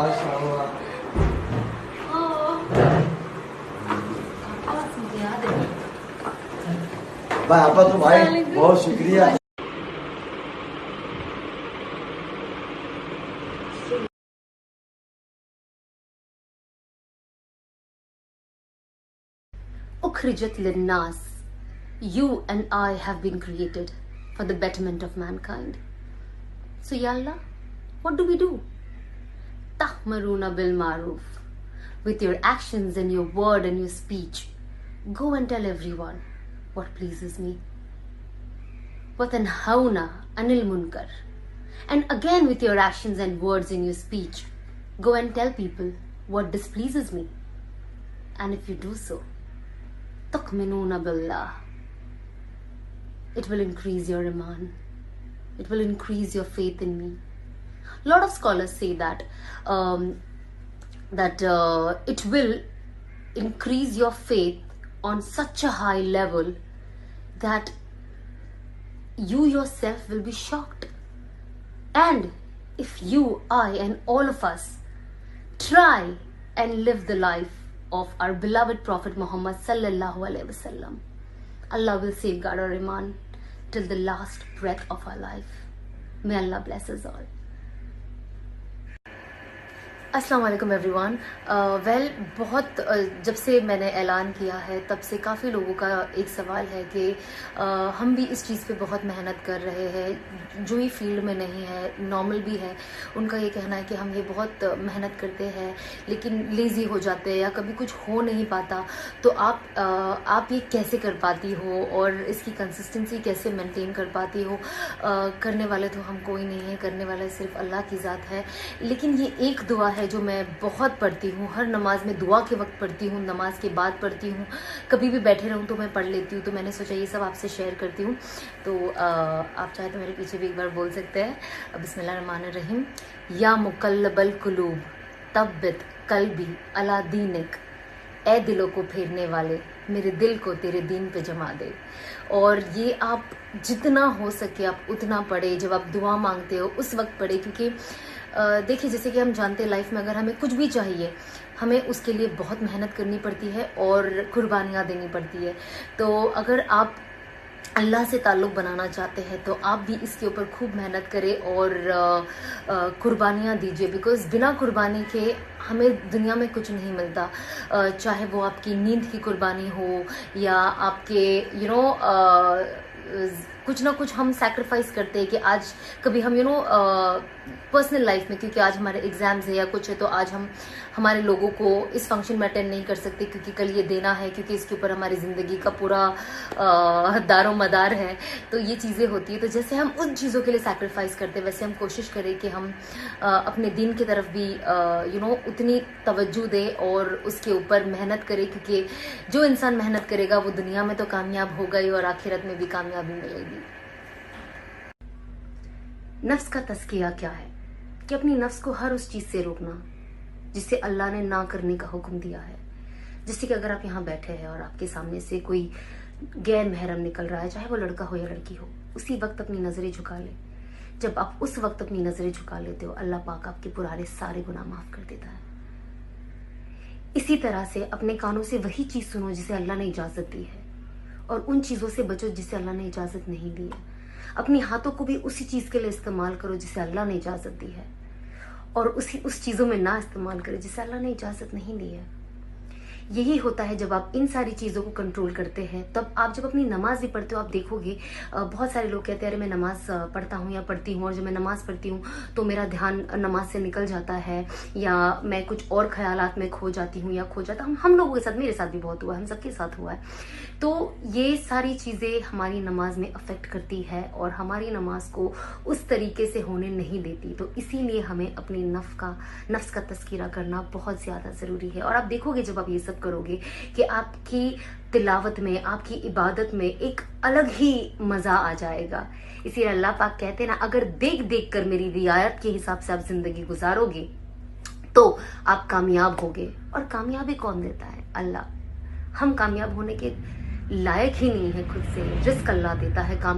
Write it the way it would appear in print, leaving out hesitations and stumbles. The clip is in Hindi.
माशाल्लाह। भाई आपका तो भाई बहुत शुक्रिया। Ukhrijat linnas. You and I have been created for the betterment of mankind. So Ya Allah, what do? Tahmaruna bil maruf. With your actions and your word and your speech, go and tell everyone what pleases me. Watanhauna anil munkar. And again with your actions and words in your speech, go and tell people what displeases me. And if you do so, tu'minuna billah, it will increase your iman. It will increase your faith in me. A lot of scholars say that it will increase your faith on such a high level that you yourself will be shocked. And if you, I, and all of us try and live the life of our beloved Prophet Muhammad sallallahu alaihi wasallam, Allah will safeguard our iman till the last breath of our life. May Allah bless us all. अस्सलाम वालेकुम एवरीवन। वेल बहुत जब से मैंने ऐलान किया है तब से काफ़ी लोगों का एक सवाल है कि हम भी इस चीज़ पे बहुत मेहनत कर रहे हैं, जो ही फील्ड में नहीं है, नॉर्मल भी है, उनका ये कहना है कि हम ये बहुत मेहनत करते हैं लेकिन लेज़ी हो जाते हैं या कभी कुछ हो नहीं पाता। तो आप ये कैसे कर पाती हो और इसकी कंसिस्टेंसी कैसे मेंटेन कर पाती हो? करने वाले तो हम कोई नहीं है, करने वाला सिर्फ अल्लाह की ज़ात है। लेकिन ये एक दुआ है जो मैं बहुत पढ़ती हूँ, हर नमाज में दुआ के वक्त पढ़ती हूँ, नमाज के बाद पढ़ती हूँ, कभी भी बैठे रहूँ तो मैं पढ़ लेती हूँ। तो मैंने सोचा ये सब आपसे शेयर करती हूँ। तो आप चाहे तो मेरे पीछे भी एक बार बोल सकते हैं। बिस्मिल्लाहिर्रहमानिर्रहीम। या मुकल्लबल कुलूब तब्बित कल्बी अला दीनिक, ए दिलों को फेरने वाले मेरे दिल को तेरे दीन पे जमा दे। और ये आप जितना हो सके आप उतना पढ़े, जब आप दुआ मांगते हो उस वक्त पढ़े, क्योंकि देखिए जैसे कि हम जानते हैं लाइफ में अगर हमें कुछ भी चाहिए हमें उसके लिए बहुत मेहनत करनी पड़ती है और कुर्बानियाँ देनी पड़ती है। तो अगर आप अल्लाह से ताल्लुक़ बनाना चाहते हैं तो आप भी इसके ऊपर खूब मेहनत करें और कुर्बानियाँ दीजिए, बिकॉज़ बिना कुर्बानी के हमें दुनिया में कुछ नहीं मिलता। चाहे वो आपकी नींद की कुर्बानी हो या आपके कुछ ना कुछ हम सैक्रिफाइस करते हैं कि आज कभी हम पर्सनल लाइफ में, क्योंकि आज हमारे एग्जाम्स है या कुछ है तो आज हम हमारे लोगों को इस फंक्शन में अटेंड नहीं कर सकते क्योंकि कल ये देना है, क्योंकि इसके ऊपर हमारी ज़िंदगी का पूरा दारो मदार है। तो ये चीज़ें होती है। तो जैसे हम उन चीज़ों के लिए सैक्रिफाइस करते हैं वैसे हम कोशिश करें कि हम अपने दीन की तरफ भी उतनी तवज्जो दें और उसके ऊपर मेहनत करें, क्योंकि जो इंसान मेहनत करेगा वो दुनिया में तो कामयाब होगा ही और आखिरत में भी कामयाबी मिलेगी। नफ्स का तज़किया क्या है? कि अपनी नफ्स को हर उस चीज़ से रोकना जिसे अल्लाह ने ना करने का हुक्म दिया है। जैसे कि अगर आप यहाँ बैठे हैं और आपके सामने से कोई गैर महरम निकल रहा है, चाहे वो लड़का हो या लड़की हो, उसी वक्त अपनी नज़रें झुका ले। जब आप उस वक्त अपनी नज़रें झुका लेते हो अल्लाह पाक आपके पुराने सारे गुनाह माफ़ कर देता है। इसी तरह से अपने कानों से वही चीज़ सुनो जिसे अल्लाह ने इजाज़त दी है और उन चीज़ों से बचो जिसे अल्लाह ने इजाज़त नहीं दी है। अपने हाथों को भी उसी चीज़ के लिए इस्तेमाल करो जिसे अल्लाह ने इजाज़त दी है और उस चीज़ों में ना इस्तेमाल करें जिसे अल्लाह ने इजाज़त नहीं दी है। यही होता है जब आप इन सारी चीज़ों को कंट्रोल करते हैं। तब आप जब अपनी नमाज भी पढ़ते हो आप देखोगे बहुत सारे लोग कहते हैं अरे मैं नमाज पढ़ता हूँ या पढ़ती हूँ और जब मैं नमाज पढ़ती हूँ तो मेरा ध्यान नमाज से निकल जाता है या मैं कुछ और ख्यालात में खो जाती हूँ या खो जाता हूँ। हम लोगों के साथ, मेरे साथ भी बहुत हुआ है, हम सबके साथ हुआ है। तो ये सारी चीज़ें हमारी नमाज में अफेक्ट करती है और हमारी नमाज को उस तरीके से होने नहीं देती। तो इसीलिए हमें अपनी नफ्स का तज़किरा करना बहुत ज़्यादा ज़रूरी है। और आप देखोगे जब आप ये सब करोगे कि आपकी तिलावत में, आपकी इबादत में एक अलग ही मज़ा आ जाएगा। इसीलिए अल्लाह पाक कहते हैं ना, अगर देख देख कर मेरी रियायत के हिसाब से आप ज़िंदगी गुजारोगे तो आप कामयाब होगे। और कामयाबी कौन देता है? अल्लाह। हम कामयाब होने के लायक ही नहीं है खुद से, रिस्क अल्लाह देता है।